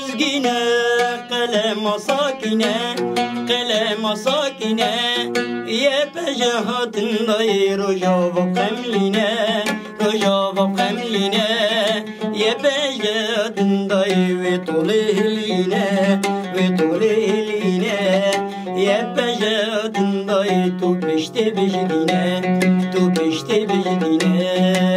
مزگینه قلم ساکنه قلم ساکنه یه پجهاتن دای رجا و قملینه رجا و قملینه یه پجهاتن دای و طولهلینه و طولهلینه یه پجهاتن دای تو پشت بجدینه تو پشت بجدینه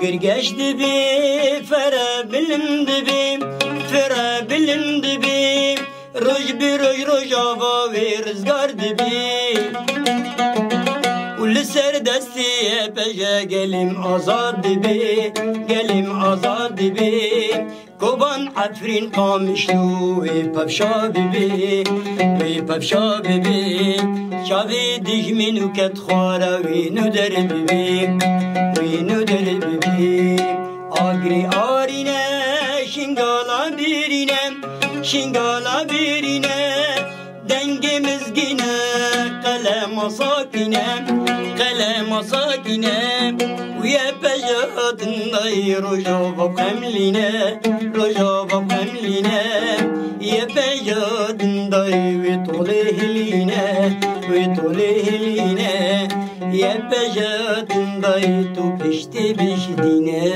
گرگشت بی فرا بلند بی فرا بلند بی روش بی روش آوا و رزگار بی ولسر دستی پجا گلیم آزاد بی گلیم آزاد بی کوبان عفرین قامشلو و پفشا بی و پفشا بی شاوی دیجمین و کت خوارا و ندر بی ندر بی آگری آرینه شنگالا بیرینه شنگالا بیرینه دنگ مزگینه قلم ساکنه قلم ساکنه ویا پجاتن دای رجا و قملینه رجا و قملینه یا پجاتن دای و طولهلینه و طولهلینه یا پجاتن دای تو پشت بشدینه